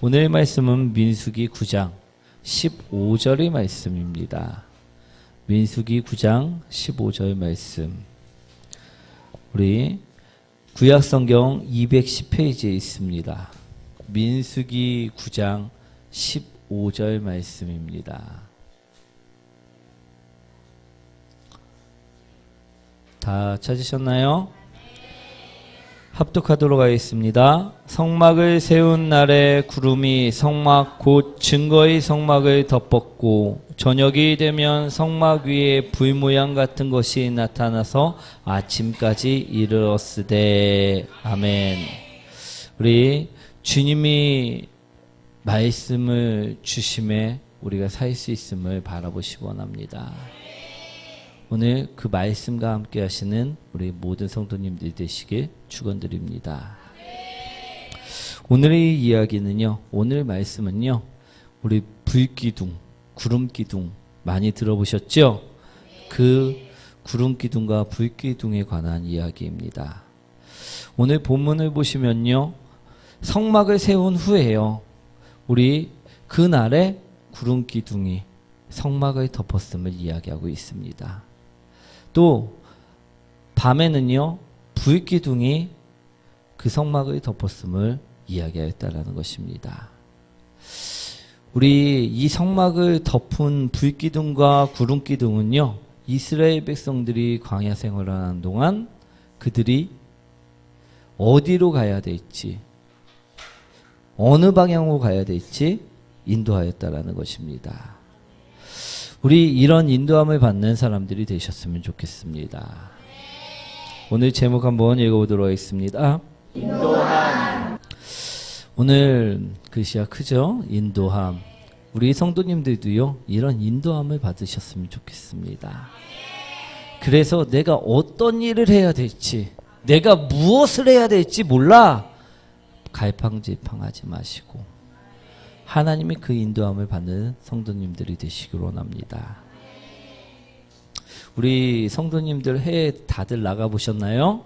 오늘 말씀은 민수기 9장 15절의 말씀입니다. 민수기 9장 15절 말씀. 우리 구약성경 210페이지에 있습니다. 민수기 9장 15절 말씀입니다. 다 찾으셨나요? 합독하도록 하겠습니다. 성막을 세운 날에 구름이 성막 곧 증거의 성막을 덮었고 저녁이 되면 성막 위에 불 모양 같은 것이 나타나서 아침까지 이르렀으되. 아멘. 우리 주님이 말씀을 주심에 우리가 살 수 있음을 바라보시기 원합니다. 오늘 그 말씀과 함께 하시는 우리 모든 성도님들 되시길 축원드립니다. 오늘의 이야기는요, 오늘 말씀은요, 우리 불기둥, 구름기둥 많이 들어보셨죠? 그 구름기둥과 불기둥에 관한 이야기입니다. 오늘 본문을 보시면요, 성막을 세운 후에요, 우리 그날에 구름기둥이 성막을 덮었음을 이야기하고 있습니다. 또 밤에는요, 불기둥이 그 성막을 덮었음을 이야기하였다라는 것입니다. 우리 이 성막을 덮은 불기둥과 구름기둥은요, 이스라엘 백성들이 광야 생활을 하는 동안 그들이 어디로 가야 될지, 어느 방향으로 가야 될지 인도하였다라는 것입니다. 우리 이런 인도함을 받는 사람들이 되셨으면 좋겠습니다. 오늘 제목 한번 읽어보도록 하겠습니다. 인도함. 오늘 글씨가 크죠? 인도함. 우리 성도님들도요, 이런 인도함을 받으셨으면 좋겠습니다. 그래서 내가 어떤 일을 해야 될지, 내가 무엇을 해야 될지 몰라 갈팡질팡하지 마시고 하나님이 그 인도함을 받는 성도님들이 되시길 원합니다. 우리 성도님들 해외 다들 나가보셨나요?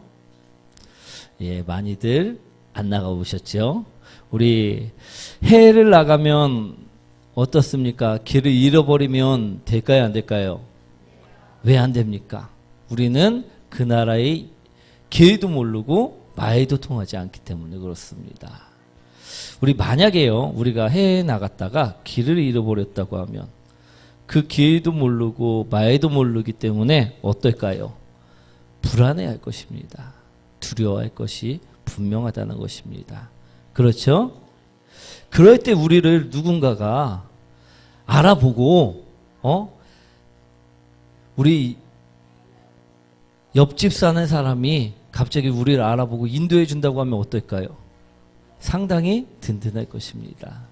예, 많이들 안 나가보셨죠? 우리 해외를 나가면 어떻습니까? 길을 잃어버리면 될까요? 안 될까요? 왜 안 됩니까? 우리는 그 나라의 길도 모르고 말도 통하지 않기 때문에 그렇습니다. 우리 만약에요, 우리가 해외에 나갔다가 길을 잃어버렸다고 하면 그 길도 모르고 말도 모르기 때문에 어떨까요? 불안해할 것입니다. 두려워할 것이 분명하다는 것입니다. 그렇죠? 그럴 때 우리를 누군가가 알아보고 우리 옆집 사는 사람이 갑자기 우리를 알아보고 인도해 준다고 하면 어떨까요? 상당히 든든할 것입니다.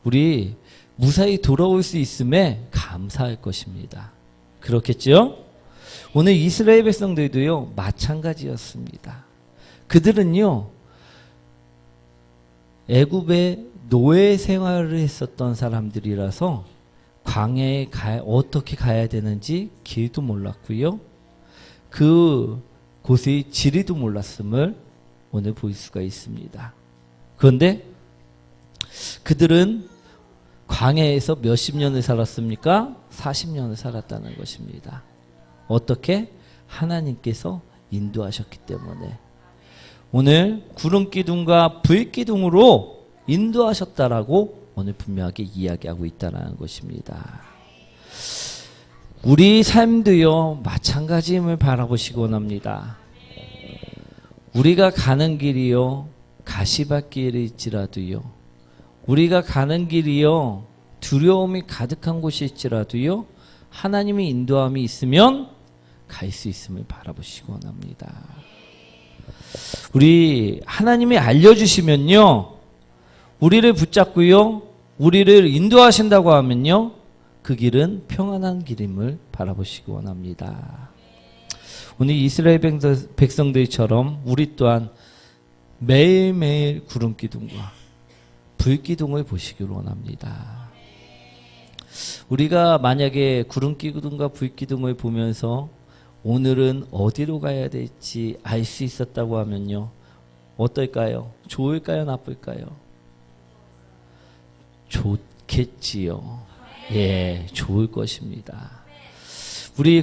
우리 무사히 돌아올 수 있음에 감사할 것입니다. 그렇겠죠? 오늘 이스라엘 백성들도요, 마찬가지였습니다. 그들은요, 애굽의 노예 생활을 했었던 사람들이라서 광야에 어떻게 가야 되는지 길도 몰랐고요, 그 곳의 지리도 몰랐음을 오늘 볼 수가 있습니다. 그런데 그들은 광야에서 몇십 년을 살았습니까? 40년을 살았다는 것입니다. 어떻게? 하나님께서 인도하셨기 때문에. 오늘 구름기둥과 불기둥으로 인도하셨다라고 오늘 분명하게 이야기하고 있다는 것입니다. 우리 삶도요, 마찬가지임을 바라보시기 원합니다. 우리가 가는 길이요, 가시밭길일지라도요, 우리가 가는 길이요, 두려움이 가득한 곳일지라도요, 하나님의 인도함이 있으면 갈 수 있음을 바라보시기 원합니다. 우리 하나님이 알려주시면요, 우리를 붙잡고요, 우리를 인도하신다고 하면요, 그 길은 평안한 길임을 바라보시기 원합니다. 오늘 이스라엘 백성들처럼 우리 또한 매일매일 구름기둥과 불기둥을 보시길 원합니다. 우리가 만약에 구름기둥과 불기둥을 보면서 오늘은 어디로 가야 될지 알 수 있었다고 하면요, 어떨까요? 좋을까요? 나쁠까요? 좋겠지요. 예, 좋을 것입니다.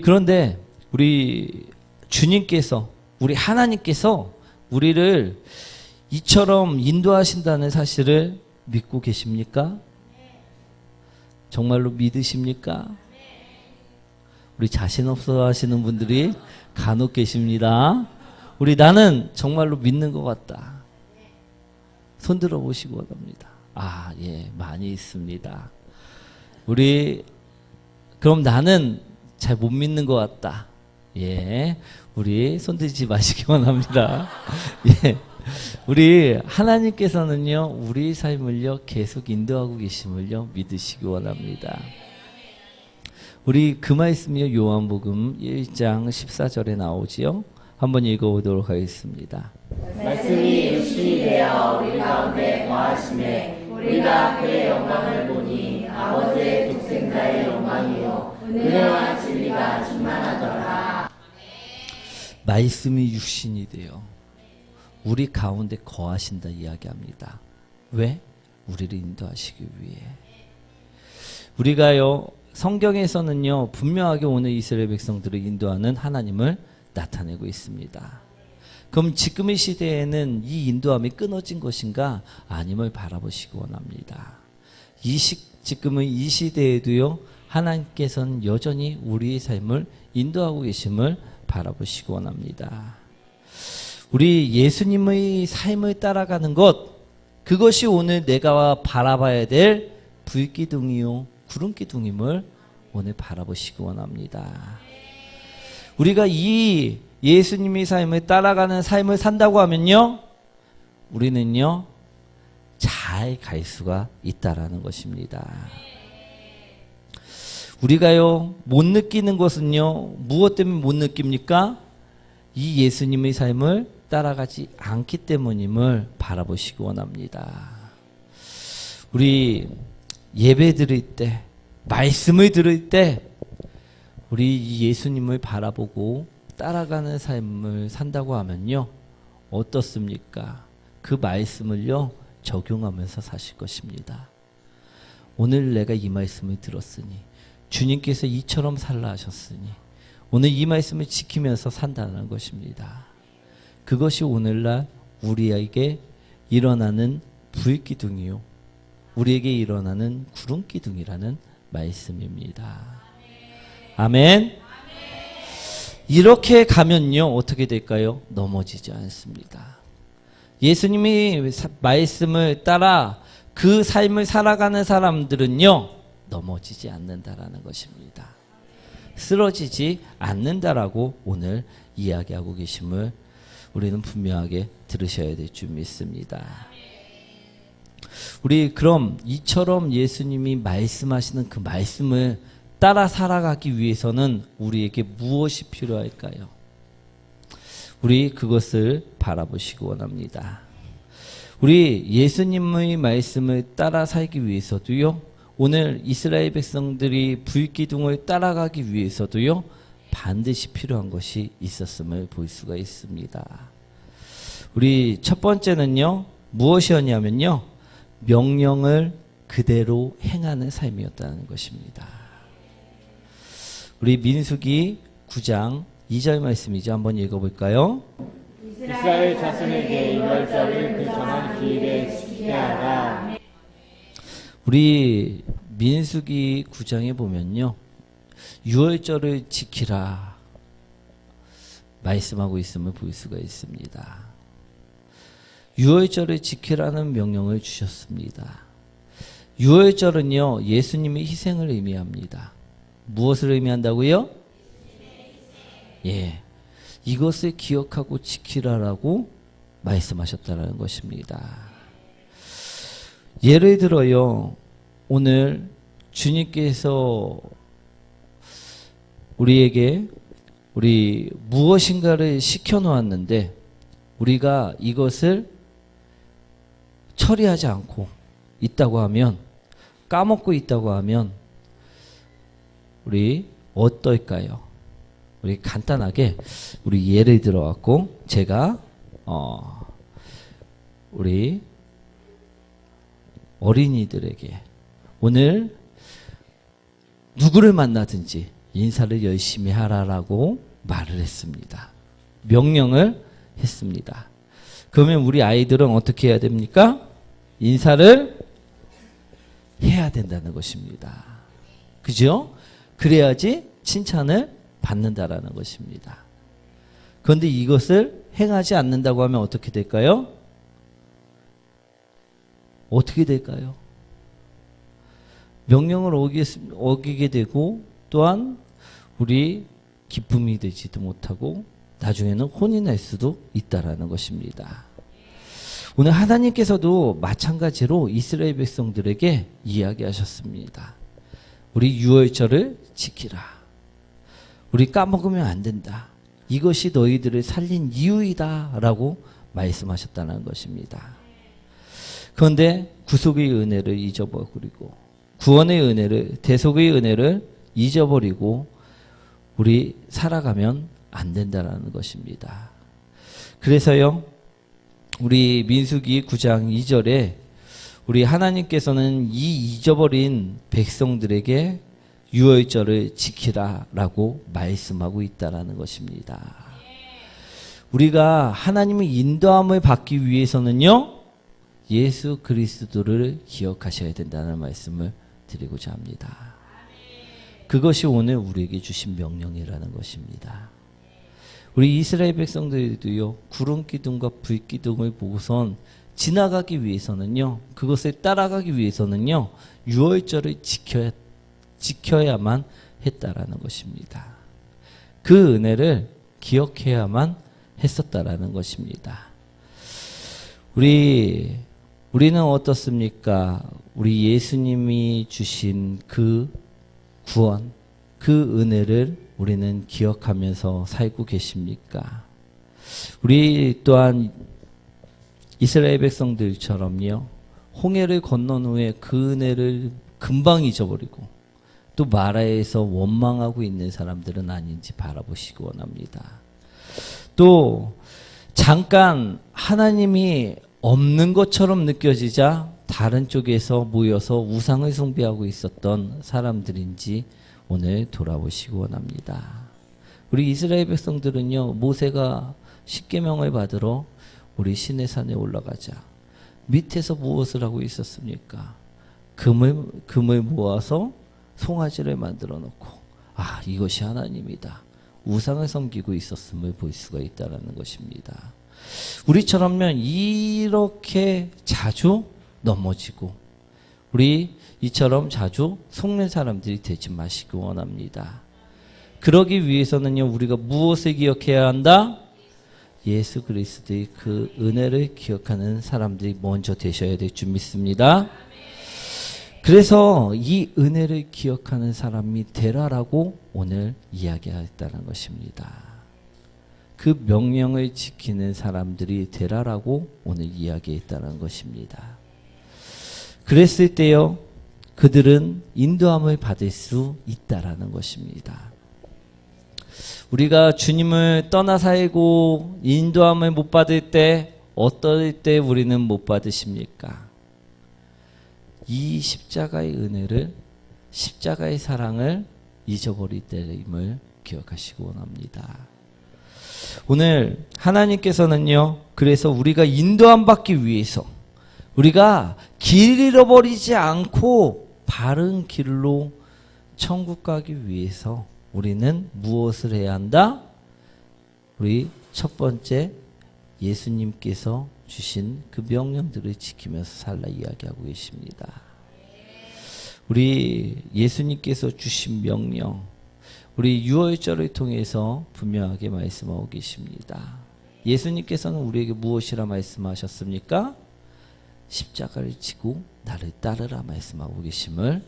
그런데 우리 주님께서, 우리 하나님께서 우리를 이처럼 인도하신다는 사실을 믿고 계십니까? 정말로 믿으십니까? 우리 자신 없어 하시는 분들이 간혹 계십니다. 나는 정말로 믿는 것 같다. 손 들어 보시기 원합니다. 예, 많이 있습니다. 그럼 나는 잘 못 믿는 것 같다. 예, 우리 손 들지 마시기 원합니다. 예, 우리 하나님께서는요, 우리 삶을요, 계속 인도하고 계심을요, 믿으시기 원합니다. 그 말씀이요, 요한복음 1장 14절에 나오지요. 한번 읽어보도록 하겠습니다. 말씀이 육신이 되어 우리 가운데 거하심에 우리가 그의 영광을 보니 아버지의 독생자의 영광이요 은혜와 진리가 충만하더라. 말씀이 육신이 되어 우리 가운데 거하신다 이야기합니다. 왜? 우리를 인도하시기 위해. 우리가요, 성경에서는요, 분명하게 오늘 이스라엘 백성들을 인도하는 하나님을 나타내고 있습니다. 그럼 지금의 시대에는 이 인도함이 끊어진 것인가? 아님을 바라보시기 원합니다. 지금의 이 시대에도요, 하나님께서는 여전히 우리의 삶을 인도하고 계심을 바라보시기 원합니다. 우리 예수님의 삶을 따라가는 그것이 오늘 내가 바라봐야 될 불기둥이요 구름기둥임을 오늘 바라보시기 원합니다. 우리가 이 예수님의 삶을 따라가는 삶을 산다고 하면요, 우리는요, 잘 갈 수가 있다라는 것입니다. 우리가요, 못 느끼는 것은요, 무엇 때문에 못 느낍니까? 이 예수님의 삶을 따라가지 않기 때문임을 바라보시기 원합니다. 우리 예배 드릴 때, 말씀을 들을 때, 우리 이 예수님을 바라보고 따라가는 삶을 산다고 하면요, 어떻습니까? 그 말씀을요, 적용하면서 사실 것입니다. 오늘 내가 이 말씀을 들었으니, 주님께서 이처럼 살라 하셨으니, 오늘 이 말씀을 지키면서 산다는 것입니다. 그것이 오늘날 우리에게 일어나는 불기둥이요, 우리에게 일어나는 구름기둥이라는 말씀입니다. 아멘. 이렇게 가면요, 어떻게 될까요? 넘어지지 않습니다. 예수님이 말씀을 따라 그 삶을 살아가는 사람들은요, 넘어지지 않는다라는 것입니다. 쓰러지지 않는다라고 오늘 이야기하고 계심을 우리는 분명하게 들으셔야 될 줄 믿습니다. 그럼 이처럼 예수님이 말씀하시는 그 말씀을 따라 살아가기 위해서는 우리에게 무엇이 필요할까요? 그것을 바라보시기 원합니다. 예수님의 말씀을 따라 살기 위해서도요, 오늘 이스라엘 백성들이 불기둥을 따라가기 위해서도요, 반드시 필요한 것이 있었음을 볼 수가 있습니다. 첫 번째는요, 무엇이었냐면요, 명령을 그대로 행하는 삶이었다는 것입니다. 민수기 9장 2절 말씀이죠. 한번 읽어볼까요? 이스라엘 자손에게 유월절을 그 정한 기일에 지키게 하라. 민수기 9장에 보면요, 유월절을 지키라 말씀하고 있음을 볼 수가 있습니다. 유월절을 지키라는 명령을 주셨습니다. 유월절은요, 예수님의 희생을 의미합니다. 무엇을 의미한다고요? 예, 이것을 기억하고 지키라라고 말씀하셨다는 것입니다. 예를 들어요, 오늘 주님께서 우리에게 무엇인가를 시켜놓았는데 우리가 이것을 처리하지 않고 있다고 하면, 까먹고 있다고 하면 어떨까요? 간단하게 예를 들어 갖고 제가 우리 어린이들에게 오늘 누구를 만나든지 인사를 열심히 하라라고 말을 했습니다. 명령을 했습니다. 그러면 우리 아이들은 어떻게 해야 됩니까? 인사를 해야 된다는 것입니다. 그죠? 그래야지 칭찬을 받는다라는 것입니다. 그런데 이것을 행하지 않는다고 하면 어떻게 될까요? 어떻게 될까요? 명령을 어기게 되고 또한 우리 기쁨이 되지도 못하고 나중에는 혼이 날 수도 있다라는 것입니다. 오늘 하나님께서도 마찬가지로 이스라엘 백성들에게 이야기하셨습니다. 우리 유월절을 지키라. 우리 까먹으면 안 된다. 이것이 너희들을 살린 이유이다 라고 말씀하셨다는 것입니다. 그런데 구속의 은혜를 잊어버리고 구원의 은혜를, 대속의 은혜를 잊어버리고 우리 살아가면 안 된다라는 것입니다. 그래서요, 우리 민수기 9장 2절에 우리 하나님께서는 이 잊어버린 백성들에게 유월절을 지키라라고 말씀하고 있다라는 것입니다. 우리가 하나님의 인도함을 받기 위해서는요, 예수 그리스도를 기억하셔야 된다는 말씀을 드리고자 합니다. 그것이 오늘 우리에게 주신 명령이라는 것입니다. 우리 이스라엘 백성들도요, 구름 기둥과 불 기둥을 보고선 지나가기 위해서는요, 그것을 따라가기 위해서는요, 유월절을 지켜야만 했다라는 것입니다. 그 은혜를 기억해야만 했었다라는 것입니다. 우리는 어떻습니까? 우리 예수님이 주신 그 구원, 그 은혜를 우리는 기억하면서 살고 계십니까? 우리 또한 이스라엘 백성들처럼요, 홍해를 건넌 후에 그 은혜를 금방 잊어버리고 또 마라에서 원망하고 있는 사람들은 아닌지 바라보시기 원합니다. 또 잠깐 하나님이 없는 것처럼 느껴지자 다른 쪽에서 모여서 우상을 숭배하고 있었던 사람들인지 오늘 돌아보시기 원합니다. 우리 이스라엘 백성들은요, 모세가 십계명을 받으러 우리 시내산에 올라가자 밑에서 무엇을 하고 있었습니까? 금을 모아서 송아지를 만들어 놓고, 아, 이것이 하나님이다, 우상을 섬기고 있었음을 볼 수가 있다는 것입니다. 우리처럼요, 이렇게 자주 넘어지고 우리 이처럼 자주 속는 사람들이 되지 마시기 원합니다. 그러기 위해서는요, 우리가 무엇을 기억해야 한다? 예수 그리스도의 그 은혜를 기억하는 사람들이 먼저 되셔야 될 줄 믿습니다. 그래서 이 은혜를 기억하는 사람이 되라라고 오늘 이야기했다는 것입니다. 그 명령을 지키는 사람들이 되라라고 오늘 이야기했다는 것입니다. 그랬을 때요, 그들은 인도함을 받을 수 있다라는 것입니다. 우리가 주님을 떠나 살고 인도함을 못 받을 때, 어떨 때 우리는 못 받으십니까? 이 십자가의 은혜를, 십자가의 사랑을 잊어버릴 때임을 기억하시기 원합니다. 오늘 하나님께서는요, 그래서 우리가 인도함 받기 위해서 우리가 길 잃어버리지 않고 바른 길로 천국 가기 위해서 우리는 무엇을 해야 한다? 우리 첫 번째 예수님께서 주신 그 명령들을 지키면서 살라 이야기하고 계십니다. 우리 예수님께서 주신 명령, 우리 유월절을 통해서 분명하게 말씀하고 계십니다. 예수님께서는 우리에게 무엇이라 말씀하셨습니까? 십자가를 지고 나를 따르라 말씀하고 계심을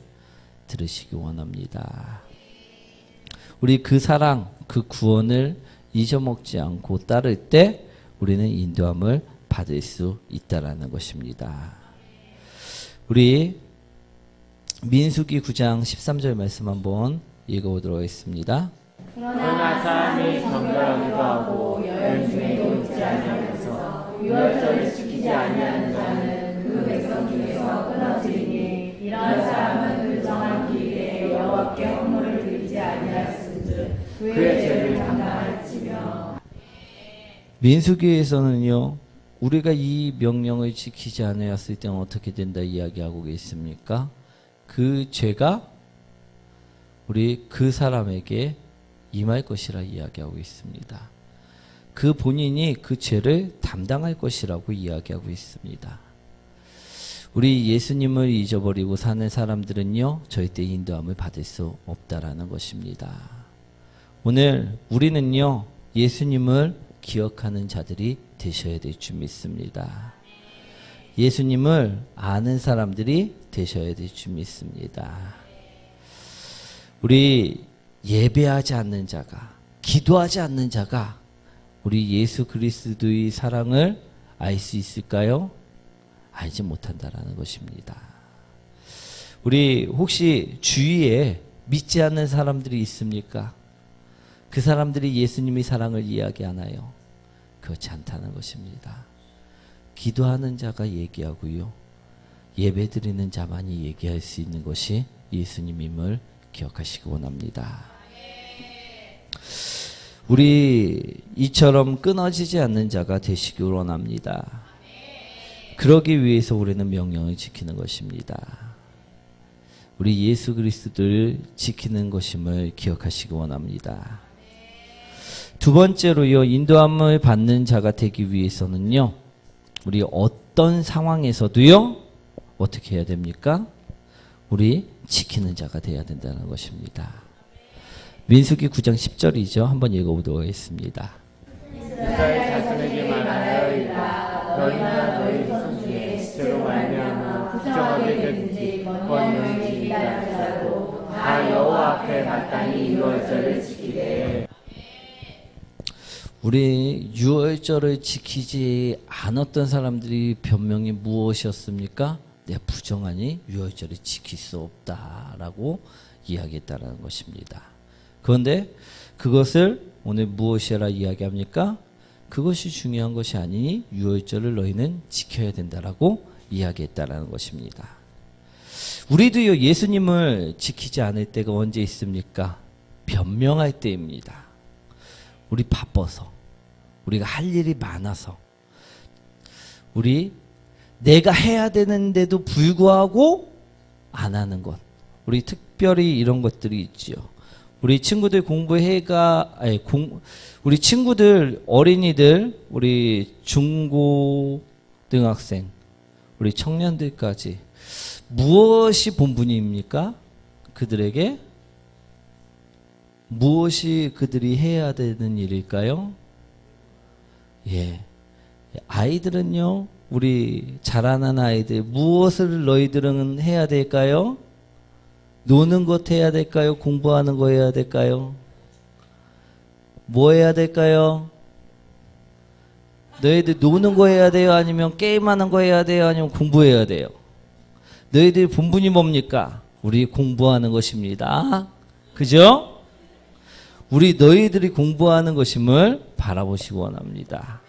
들으시기 원합니다. 우리 그 사랑, 그 구원을 잊어먹지 않고 따를 때 우리는 인도함을 받을 수 있다라는 것입니다. 우리 민수기 9장 13절 말씀 한번 읽어보도록 하겠습니다. 그러나 사람이 정결하기도 하고 여인 중에도 있지 아니하면서 유월절을 지키지 아니하는 자는 그 백성 중에서 끊어지리니 이러한 사람은 민수기에서는요, 우리가 이 명령을 지키지 않았을 때는 어떻게 된다 이야기하고 계십니까? 그 죄가 우리 그 사람에게 임할 것이라 이야기하고 있습니다. 그 본인이 그 죄를 담당할 것이라고 이야기하고 있습니다. 우리 예수님을 잊어버리고 사는 사람들은요, 절대 인도함을 받을 수 없다라는 것입니다. 오늘 우리는요, 예수님을 기억하는 자들이 되셔야 될 줄 믿습니다. 예수님을 아는 사람들이 되셔야 될 줄 믿습니다. 우리 예배하지 않는 자가, 기도하지 않는 자가 우리 예수 그리스도의 사랑을 알 수 있을까요? 알지 못한다라는 것입니다. 우리 혹시 주위에 믿지 않는 사람들이 있습니까? 그 사람들이 예수님의 사랑을 이야기하나요? 그렇지 않다는 것입니다. 기도하는 자가 얘기하고요, 예배드리는 자만이 얘기할 수 있는 것이 예수님임을 기억하시기 원합니다. 우리 이처럼 끊어지지 않는 자가 되시길 원합니다. 그러기 위해서 우리는 명령을 지키는 것입니다. 우리 예수 그리스도를 지키는 것임을 기억하시기 원합니다. 두 번째로요, 인도함을 받는 자가 되기 위해서는요, 우리 어떤 상황에서도요, 어떻게 해야 됩니까? 우리 지키는 자가 되어야 된다는 것입니다. 민수기 9장 10절이죠. 한번 읽어보도록 하겠습니다. 이스라엘 자손에게 말하여 이르라. 너희나 너희 손중에 지체로 말미암아 부정하게 되든지 번영이 일할지라도 다 여호와 앞에 마땅히 유월절을 지키되. 우리 유월절을 지키지 않았던 사람들이 변명이 무엇이었습니까? 내 부정하니 유월절을 지킬 수 없다라고 이야기했다는 것입니다. 그런데 그것을 오늘 무엇이라 이야기합니까? 그것이 중요한 것이 아니니 유월절을 너희는 지켜야 된다라고 이야기했다라는 것입니다. 우리도요, 예수님을 지키지 않을 때가 언제 있습니까? 변명할 때입니다. 우리 바빠서, 우리가 할 일이 많아서, 우리 내가 해야 되는데도 불구하고 안 하는 것. 우리 특별히 이런 것들이 있지요. 우리 친구들 우리 친구들, 어린이들, 우리 중고등학생, 우리 청년들까지 무엇이 본분입니까? 그들에게 무엇이 그들이 해야 되는 일일까요? 예. 아이들은요, 우리 자라는 아이들, 무엇을 너희들은 해야 될까요? 노는 것 해야 될까요? 공부하는 거 해야 될까요? 뭐 해야 될까요? 너희들 노는 거 해야 돼요? 아니면 게임하는 거 해야 돼요? 아니면 공부해야 돼요? 너희들 본분이 뭡니까? 우리 공부하는 것입니다. 그죠? 우리 너희들이 공부하는 것임을 바라보시기 원합니다.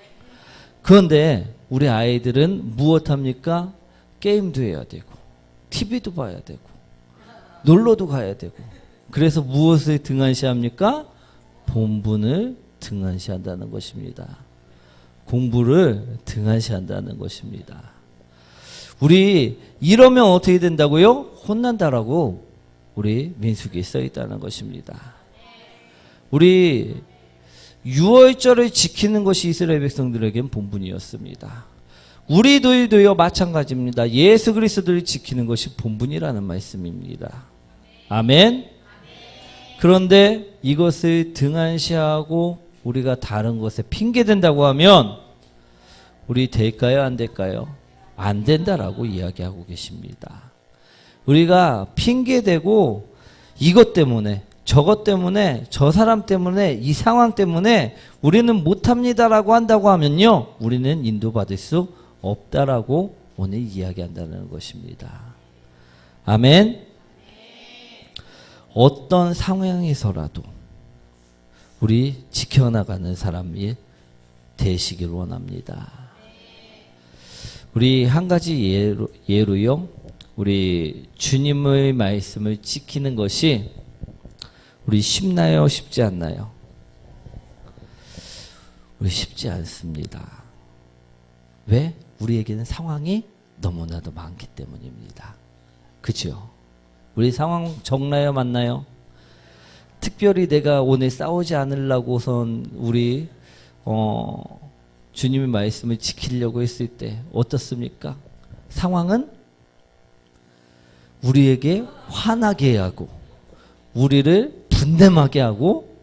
그런데 우리 아이들은 무엇합니까? 게임도 해야 되고, TV도 봐야 되고, 놀러도 가야 되고. 그래서 무엇을 등한시합니까? 본분을 등한시한다는 것입니다. 공부를 등한시한다는 것입니다. 우리 이러면 어떻게 된다고요? 혼난다라고 우리 민수기에 써 있다는 것입니다. 우리 유월절을 지키는 것이 이스라엘 백성들에겐 본분이었습니다. 우리들도요 마찬가지입니다. 예수 그리스도를 지키는 것이 본분이라는 말씀입니다. 아멘. 그런데 이것을 등한시하고 우리가 다른 것에 핑계댄다고 하면 우리 될까요? 안 될까요? 안 된다라고 이야기하고 계십니다. 우리가 핑계대고 이것 때문에, 저것 때문에, 저 사람 때문에, 이 상황 때문에 우리는 못합니다라고 한다고 하면요, 우리는 인도받을 수 없다라고 오늘 이야기한다는 것입니다. 아멘. 어떤 상황에서라도 우리 지켜나가는 사람이 되시길 원합니다. 우리 한 가지 예로요, 우리 주님의 말씀을 지키는 것이 우리 쉽나요? 쉽지 않나요? 우리 쉽지 않습니다. 왜? 우리에게는 상황이 너무나도 많기 때문입니다. 그죠? 우리 상황 적나요, 많나요? 특별히 내가 오늘 싸우지 않으려고선 우리 주님의 말씀을 지키려고 했을 때 어떻습니까? 상황은 우리에게 화나게 하고 우리를 분냄하게 하고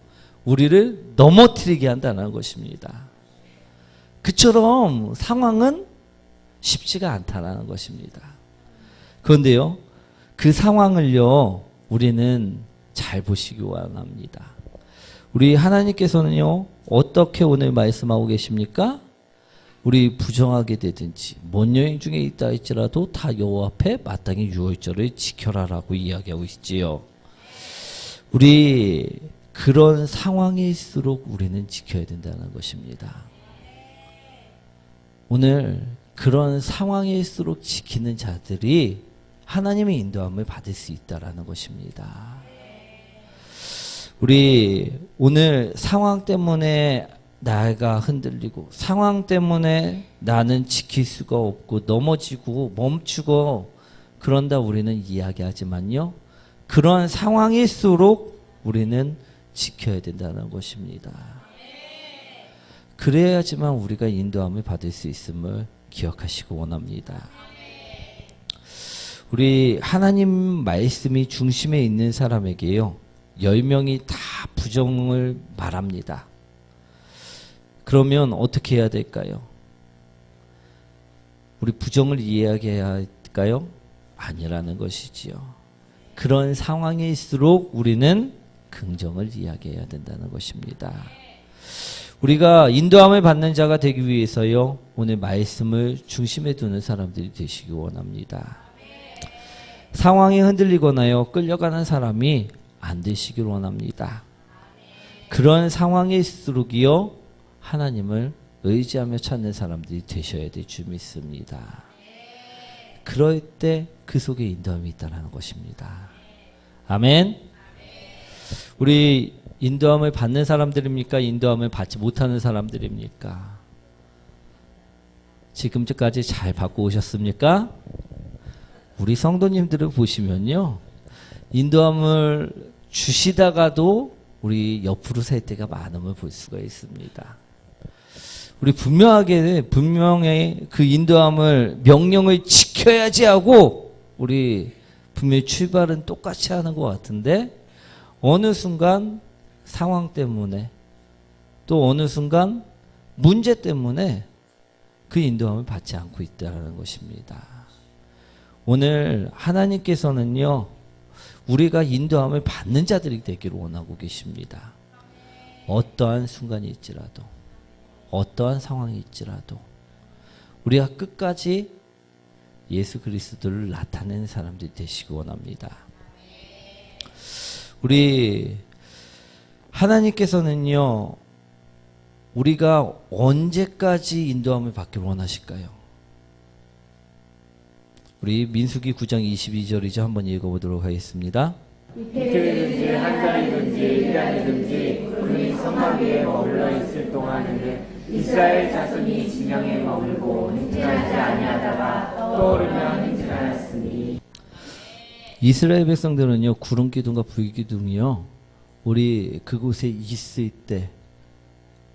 우리를 넘어뜨리게 한다는 것입니다. 그처럼 상황은 쉽지가 않다는 것입니다. 그런데요, 그 상황을요, 우리는 잘 보시기 원합니다. 우리 하나님께서는요, 어떻게 오늘 말씀하고 계십니까? 우리 부정하게 되든지 뭔 여행 중에 있다 할지라도 다 여호와 앞에 마땅히 유월절을 지켜라라고 이야기하고 있지요. 우리 그런 상황일수록 우리는 지켜야 된다는 것입니다. 오늘 그런 상황일수록 지키는 자들이 하나님의 인도함을 받을 수 있다라는 것입니다. 우리 오늘 상황 때문에 나가 흔들리고 상황 때문에 나는 지킬 수가 없고 넘어지고 멈추고 그런다 우리는 이야기하지만요. 그런 상황일수록 우리는 지켜야 된다는 것입니다. 그래야지만 우리가 인도함을 받을 수 있음을 기억하시고 원합니다. 우리 하나님 말씀이 중심에 있는 사람에게요. 10명이 다 부정을 말합니다. 그러면 어떻게 해야 될까요? 우리 부정을 이해해야 할까요? 아니라는 것이지요. 그런 상황일수록 우리는 긍정을 이야기해야 된다는 것입니다. 우리가 인도함을 받는 자가 되기 위해서요, 오늘 말씀을 중심에 두는 사람들이 되시기 원합니다. 상황이 흔들리거나요, 끌려가는 사람이 안 되시길 원합니다. 그런 상황일수록이요, 하나님을 의지하며 찾는 사람들이 되셔야 될 줄 믿습니다. 그럴 때 그 속에 인도함이 있다는 것입니다. 아멘. 우리 인도함을 받는 사람들입니까? 인도함을 받지 못하는 사람들입니까? 지금까지 잘 받고 오셨습니까? 우리 성도님들을 보시면요, 인도함을 주시다가도 우리 옆으로 살 때가 많음을 볼 수가 있습니다. 우리 분명히 그 인도함을 명령을 지켜야지 하고 우리 분명히 출발은 똑같이 하는 것 같은데 어느 순간 상황 때문에 또 어느 순간 문제 때문에 그 인도함을 받지 않고 있다는 것입니다. 오늘 하나님께서는요, 우리가 인도함을 받는 자들이 되기를 원하고 계십니다. 어떠한 순간이 있지라도 어떠한 상황이 있지라도 우리가 끝까지 예수 그리스도를 나타내는 사람들이 되시기 원합니다. 우리 하나님께서는요, 우리가 언제까지 인도함을 받기를 원하실까요? 우리 민수기 9장 22절이죠. 한번 읽어보도록 하겠습니다. 이틀이든지 한 달이든지 1년이든지 그의 성막 위에 머물러 있을 동안에는 이스라엘 자손이 진영에 머물고 행진하지 아니하다가 떠오르면 행진하였으니. 이스라엘 백성들은요, 구름 기둥과 불 기둥이요, 우리 그곳에 있을 때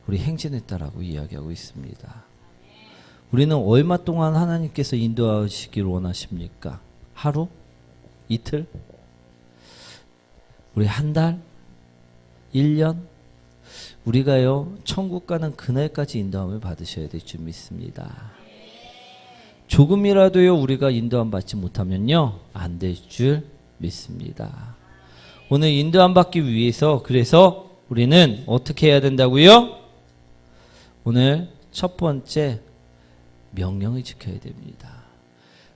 우리 행진했다라고 이야기하고 있습니다. 우리는 얼마 동안 하나님께서 인도하시기를 원하십니까? 하루? 이틀? 우리 한 달? 1년? 우리가요, 천국 가는 그날까지 인도함을 받으셔야 될 줄 믿습니다. 조금이라도요, 우리가 인도함 받지 못하면요, 안 될 줄 믿습니다. 오늘 인도함 받기 위해서 그래서 우리는 어떻게 해야 된다고요? 오늘 첫 번째 명령을 지켜야 됩니다.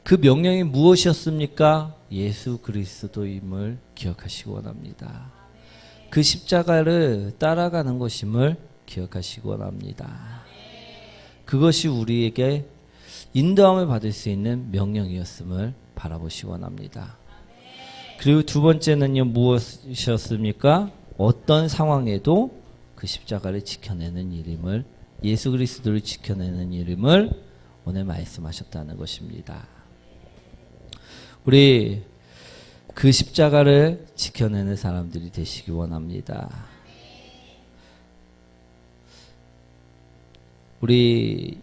그 명령이 무엇이었습니까? 예수 그리스도임을 기억하시기 원합니다. 그 십자가를 따라가는 것임을 기억하시기 원합니다. 그것이 우리에게 인도함을 받을 수 있는 명령이었음을 바라보시기 원합니다. 그리고 두 번째는요, 무엇이었습니까? 어떤 상황에도 그 십자가를 지켜내는 일임을 예수 그리스도를 지켜내는 이름을 오늘 말씀하셨다는 것입니다. 우리 그 십자가를 지켜내는 사람들이 되시기 원합니다. 우리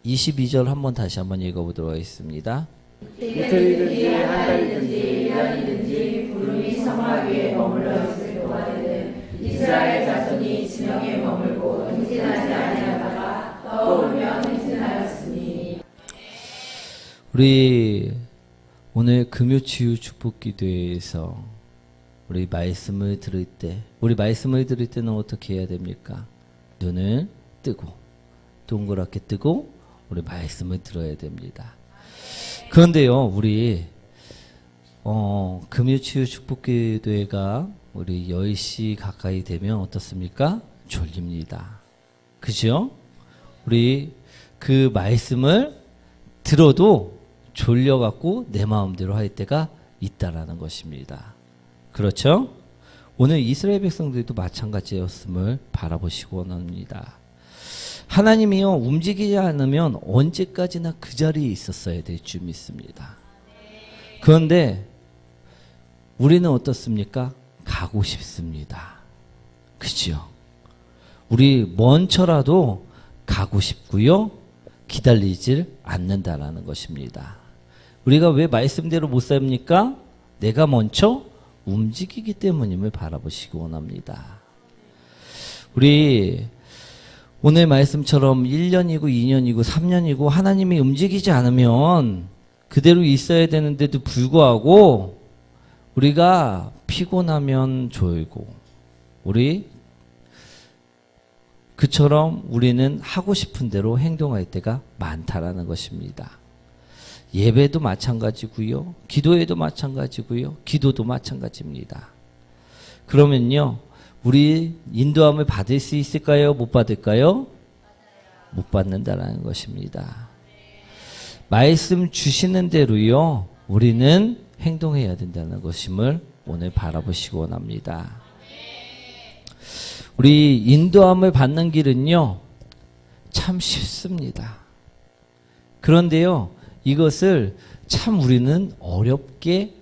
22절 한번 다시 한번 읽어보도록 하겠습니다. 이틀이든지 한 달이든지 1년이든지 구름이 성막 위에 머물러 있을 동안에는 이스라엘 자손이 진영에 머물고 행진하지 아니하다가 떠오르면 행진하였으니. 우리 오늘 금요치유 축복기도회에서 우리 말씀을 들을 때는 어떻게 해야 됩니까? 눈을 뜨고 동그랗게 뜨고 우리 말씀을 들어야 됩니다. 그런데요, 우리 금요치유 축복기도회가 우리 10시 가까이 되면 어떻습니까? 졸립니다. 그죠? 우리 그 말씀을 들어도 졸려갖고 내 마음대로 할 때가 있다라는 것입니다. 그렇죠? 오늘 이스라엘 백성들도 마찬가지였음을 바라보시기 원합니다. 하나님이요, 움직이지 않으면 언제까지나 그 자리에 있었어야 될 줄 믿습니다. 그런데 우리는 어떻습니까? 가고 싶습니다. 그죠? 우리 먼저라도 가고 싶고요, 기다리질 않는다라는 것입니다. 우리가 왜 말씀대로 못 삽니까? 내가 먼저 움직이기 때문임을 바라보시기 원합니다. 우리 오늘 말씀처럼 1년이고 2년이고 3년이고 하나님이 움직이지 않으면 그대로 있어야 되는데도 불구하고 우리가 피곤하면 졸고 그처럼 우리는 하고 싶은 대로 행동할 때가 많다라는 것입니다. 예배도 마찬가지고요, 기도에도 마찬가지고요, 기도도 마찬가지입니다. 그러면요, 우리 인도함을 받을 수 있을까요? 못 받을까요? 못 받는다라는 것입니다. 말씀 주시는 대로요, 우리는 행동해야 된다는 것임을 오늘 바라보시기 원합니다. 우리 인도함을 받는 길은요, 참 쉽습니다. 그런데요, 이것을 참 우리는 어렵게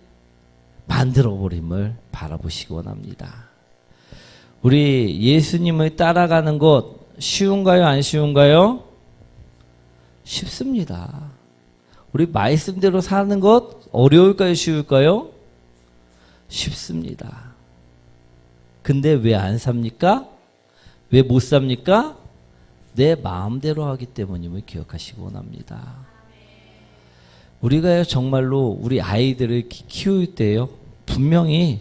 만들어버림을 바라보시기 원합니다. 우리 예수님을 따라가는 것 쉬운가요? 안 쉬운가요? 쉽습니다. 우리 말씀대로 사는 것 어려울까요? 쉬울까요? 쉽습니다. 근데 왜 안 삽니까? 왜 못 삽니까? 내 마음대로 하기 때문임을 기억하시기 원합니다. 우리가 정말로 우리 아이들을 키울 때요, 분명히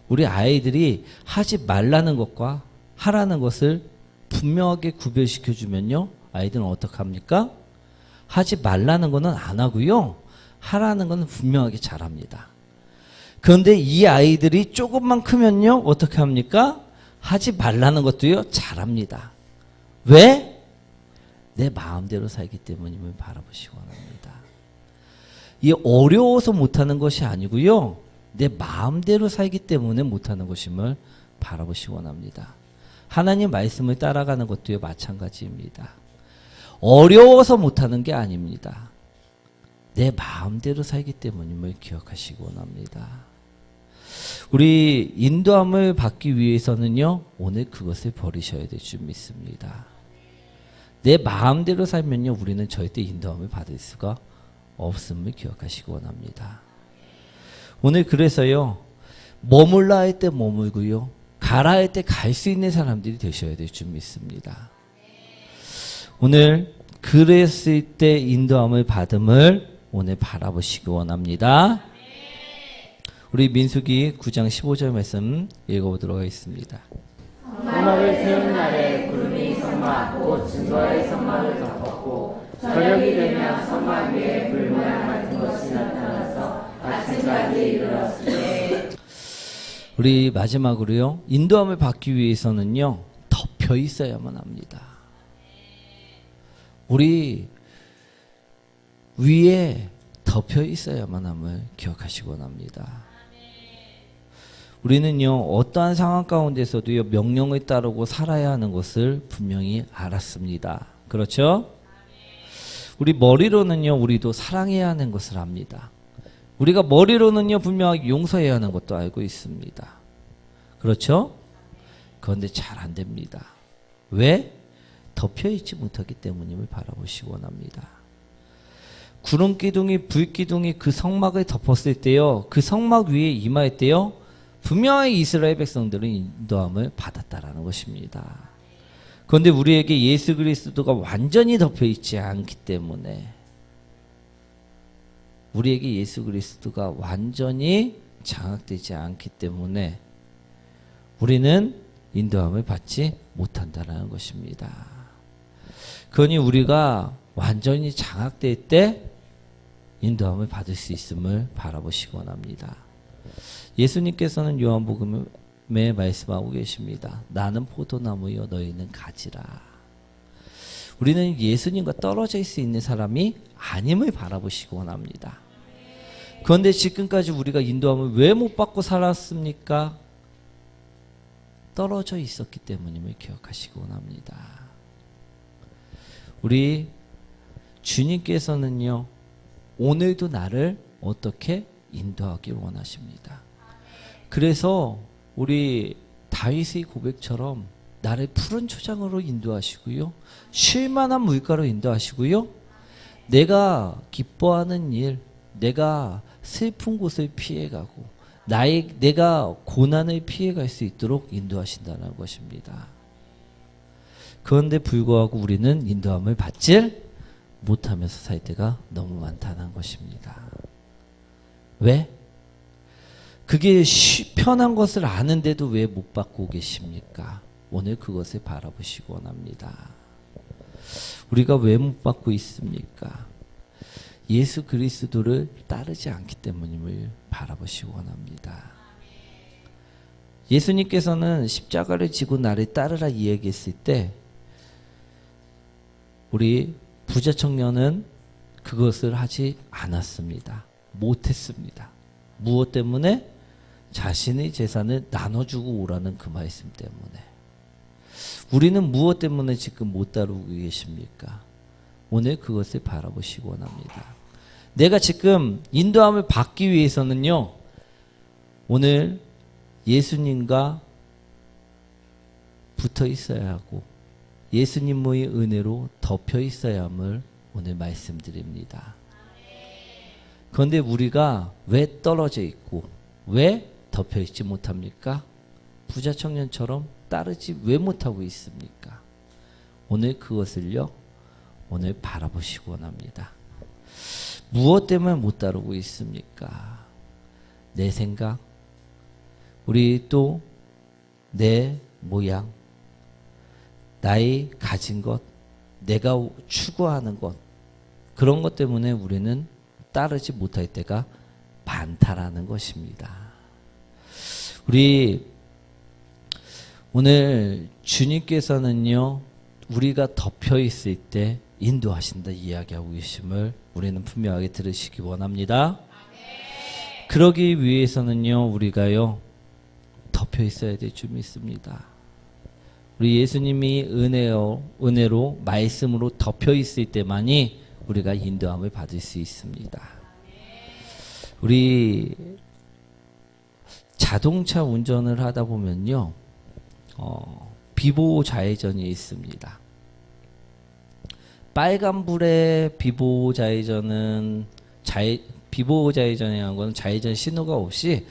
우리 아이들이 하지 말라는 것과 하라는 것을 분명하게 구별시켜 주면요, 아이들은 어떻게 합니까? 하지 말라는 거는 안 하고요, 하라는 거는 분명하게 잘합니다. 그런데 이 아이들이 조금만 크면요, 어떻게 합니까? 하지 말라는 것도요, 잘합니다. 왜? 내 마음대로 살기 때문임을 바라보시기 원합니다. 이 어려워서 못하는 것이 아니고요, 내 마음대로 살기 때문에 못하는 것임을 바라보시기 원합니다. 하나님 말씀을 따라가는 것도요, 마찬가지입니다. 어려워서 못하는 게 아닙니다. 내 마음대로 살기 때문임을 기억하시기 원합니다. 우리 인도함을 받기 위해서는요, 오늘 그것을 버리셔야 될 줄 믿습니다. 내 마음대로 살면요, 우리는 절대 인도함을 받을 수가 없음을 기억하시기 원합니다. 오늘 그래서요, 머물라 할 때 머물고요, 가라 할 때 갈 수 있는 사람들이 되셔야 될 줄 믿습니다. 오늘 그랬을 때 인도함을 받음을 오늘 바라보시기 원합니다. 우리 민수기 9장 15절 말씀 읽어보도록 하겠습니다. 성막을 세운 날에 구름이 성막 곧 증거의 성막을 덮었고 저녁이 되면 성막 위에 불 모양 같은 것이 나타나서 아침까지 이르렀으니. 우리 마지막으로요, 인도함을 받기 위해서는요, 덮여 있어야만 합니다. 우리 위에 덮여 있어야만 함을 기억하시기 원합니다. 우리는요, 어떠한 상황 가운데서도요, 명령을 따르고 살아야 하는 것을 분명히 알았습니다. 그렇죠? 우리 머리로는요, 우리도 사랑해야 하는 것을 압니다. 우리가 머리로는요, 분명하게 용서해야 하는 것도 알고 있습니다. 그렇죠? 그런데 잘 안 됩니다. 왜? 덮여있지 못하기 때문임을 바라보시기 원합니다. 구름 기둥이 불 기둥이 그 성막을 덮었을 때요, 그 성막 위에 임할 때요, 분명히 이스라엘 백성들은 인도함을 받았다라는 것입니다. 그런데 우리에게 예수 그리스도가 완전히 덮여 있지 않기 때문에, 우리에게 예수 그리스도가 완전히 장악되지 않기 때문에 우리는 인도함을 받지 못한다라는 것입니다. 그러니 우리가 완전히 장악될 때 인도함을 받을 수 있음을 바라보시기 원합니다. 예수님께서는 요한복음에 말씀하고 계십니다. 나는 포도나무요 너희는 가지라. 우리는 예수님과 떨어져 있을 수 있는 사람이 아님을 바라보시기 원합니다. 그런데 지금까지 우리가 인도함을 왜 못 받고 살았습니까? 떨어져 있었기 때문임을 기억하시기 원합니다. 우리 주님께서는요, 오늘도 나를 어떻게 인도하길 원하십니다. 그래서 우리 다윗의 고백처럼 나를 푸른 초장으로 인도하시고요, 쉴만한 물가로 인도하시고요, 내가 기뻐하는 일, 내가 슬픈 곳을 피해가고 내가 고난을 피해갈 수 있도록 인도하신다는 것입니다. 그런데 불구하고 우리는 인도함을 받질 못하면서 살 때가 너무 많다는 것입니다. 왜? 그게 편한 것을 아는데도 왜 못 받고 계십니까? 오늘 그것을 바라보시기 원합니다. 우리가 왜 못 받고 있습니까? 예수 그리스도를 따르지 않기 때문임을 바라보시기 원합니다. 예수님께서는 십자가를 지고 나를 따르라 이야기했을 때 우리 부자 청년은 그것을 하지 않았습니다. 못했습니다. 무엇 때문에? 자신의 재산을 나눠주고 오라는 그 말씀 때문에. 우리는 무엇 때문에 지금 못 따르고 계십니까? 오늘 그것을 바라보시기 원합니다. 내가 지금 인도함을 받기 위해서는요, 오늘 예수님과 붙어 있어야 하고 예수님의 은혜로 덮여 있어야 함을 오늘 말씀드립니다. 그런데 우리가 왜 떨어져 있고 왜 덮여 있지 못합니까? 부자 청년처럼 따르지 왜 못하고 있습니까? 오늘 그것을요, 오늘 바라보시기 원합니다. 무엇 때문에 못 따르고 있습니까? 내 생각, 우리 또 내 모양, 나의 가진 것, 내가 추구하는 것, 그런 것 때문에 우리는 따르지 못할 때가 많다라는 것입니다. 우리 오늘 주님께서는요, 우리가 덮여 있을 때 인도하신다 이야기하고 계심을 우리는 분명하게 들으시기 원합니다. 그러기 위해서는요, 우리가요 덮여 있어야 될 줄 믿습니다. 우리 예수님이 은혜로 말씀으로 덮여 있을 때만이 우리가 인도함을 받을 수 있습니다. 우리 자동차 운전을 하다 보면요, 비보호 좌회전이 있습니다. 빨간불에 비보호 좌회전은 비보호 좌회전이라는 것은 좌회전 신호가 없이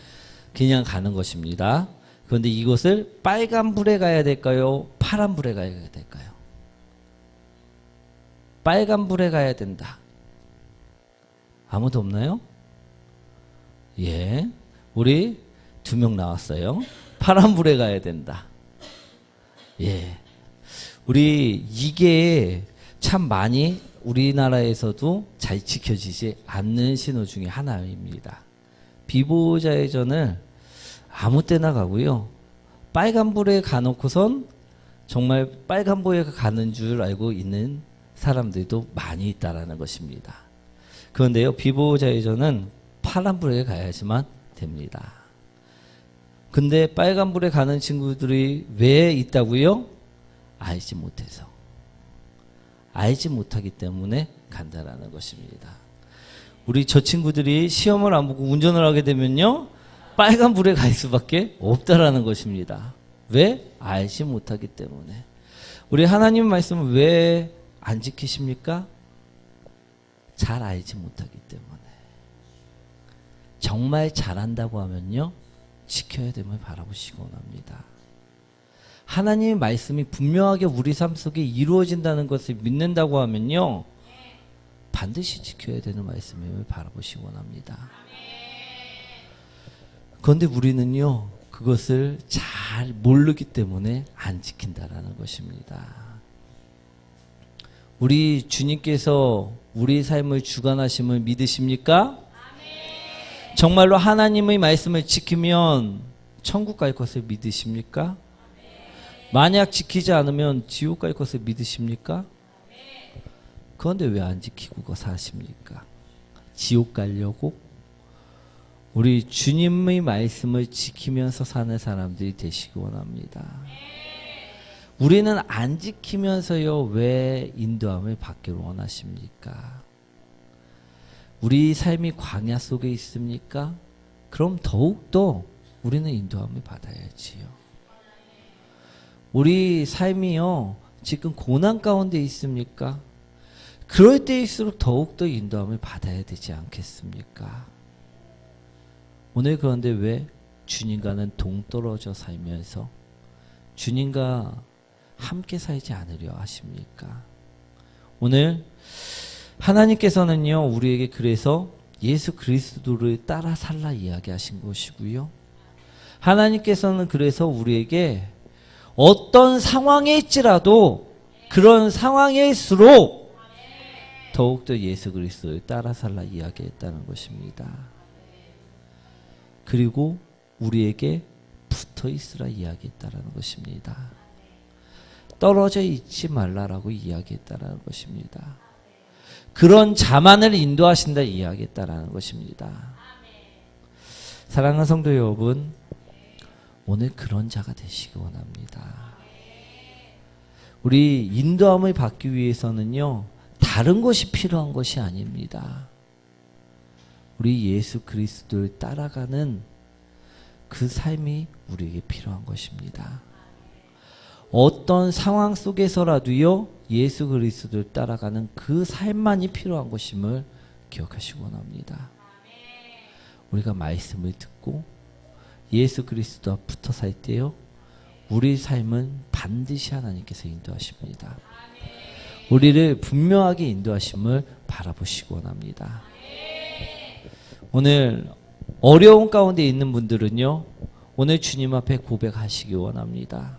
그냥 가는 것입니다. 그런데 이것을 빨간불에 가야 될까요? 파란불에 가야 될까요? 빨간불에 가야 된다. 아무도 없나요? 예, 우리 2명 나왔어요. 파란불에 가야 된다. 예, 우리 이게 참 많이 우리나라에서도 잘 지켜지지 않는 신호 중에 하나입니다. 비보호 좌회전을 아무 때나 가고요, 빨간불에 가놓고선 정말 빨간불에 가는 줄 알고 있는 사람들도 많이 있다라는 것입니다. 그런데요, 비보호 좌회전은 파란불에 가야지만 됩니다. 근데 빨간불에 가는 친구들이 왜 있다고요? 알지 못해서. 알지 못하기 때문에 간다라는 것입니다. 우리 저 친구들이 시험을 안 보고 운전을 하게 되면요, 빨간불에 갈 수밖에 없다라는 것입니다. 왜? 알지 못하기 때문에. 우리 하나님 말씀을 왜 안 지키십니까? 잘 알지 못하기 때문에. 정말 잘한다고 하면요, 지켜야 됨을 바라보시기 원합니다. 하나님의 말씀이 분명하게 우리 삶 속에 이루어진다는 것을 믿는다고 하면요, 반드시 지켜야 되는 말씀임을 바라보시기 원합니다. 그런데 우리는요, 그것을 잘 모르기 때문에 안 지킨다라는 것입니다. 우리 주님께서 우리 삶을 주관하심을 믿으십니까? 정말로 하나님의 말씀을 지키면 천국 갈 것을 믿으십니까? 만약 지키지 않으면 지옥 갈 것을 믿으십니까? 그런데 왜 안 지키고 사십니까? 지옥 가려고? 우리 주님의 말씀을 지키면서 사는 사람들이 되시기 원합니다. 우리는 안 지키면서요, 왜 인도함을 받기를 원하십니까? 우리 삶이 광야 속에 있습니까? 그럼 더욱더 우리는 인도함을 받아야지요. 우리 삶이요, 지금 고난 가운데 있습니까? 그럴 때일수록 더욱더 인도함을 받아야 되지 않겠습니까? 오늘 그런데 왜 주님과는 동떨어져 살면서 주님과 함께 살지 않으려 하십니까? 오늘 하나님께서는요, 우리에게 그래서 예수 그리스도를 따라 살라 이야기하신 것이고요. 하나님께서는 그래서 우리에게 어떤 상황에 있지라도 그런 상황일수록 더욱더 예수 그리스도를 따라 살라 이야기했다는 것입니다. 그리고 우리에게 붙어 있으라 이야기했다는 것입니다. 떨어져 있지 말라라고 이야기했다는 것입니다. 그런 자만을 인도하신다 이야기했다는 것입니다. 사랑하는 성도 여러분, 오늘 그런 자가 되시기 원합니다. 우리 인도함을 받기 위해서는요, 다른 것이 필요한 것이 아닙니다. 우리 예수 그리스도를 따라가는 그 삶이 우리에게 필요한 것입니다. 어떤 상황 속에서라도요, 예수 그리스도를 따라가는 그 삶만이 필요한 것임을 기억하시기 원합니다. 우리가 말씀을 듣고 예수 그리스도와 붙어 살 때요, 우리 삶은 반드시 하나님께서 인도하십니다. 우리를 분명하게 인도하심을 바라보시기 원합니다. 오늘 어려운 가운데 있는 분들은요, 오늘 주님 앞에 고백하시기 원합니다.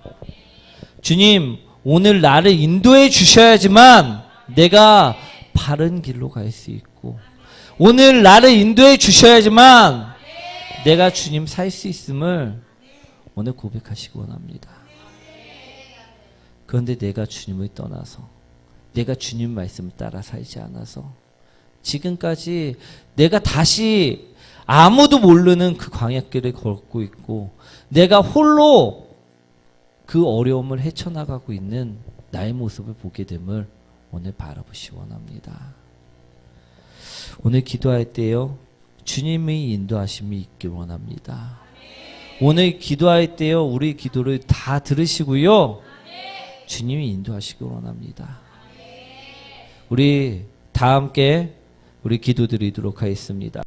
주님, 오늘 나를 인도해 주셔야지만 내가 바른 길로 갈 수 있고, 오늘 나를 인도해 주셔야지만 내가 주님 살 수 있음을 오늘 고백하시기 원합니다. 그런데 내가 주님을 떠나서, 내가 주님 말씀을 따라 살지 않아서 지금까지 내가 다시 아무도 모르는 그 광야길을 걷고 있고, 내가 홀로 그 어려움을 헤쳐나가고 있는 나의 모습을 보게 됨을 오늘 바라보시기 원합니다. 오늘 기도할 때요, 주님의 인도하심이 있길 원합니다. 오늘 기도할 때요, 우리 기도를 다 들으시고요, 주님이 인도하시길 원합니다. 우리 다 함께 우리 기도 드리도록 하겠습니다.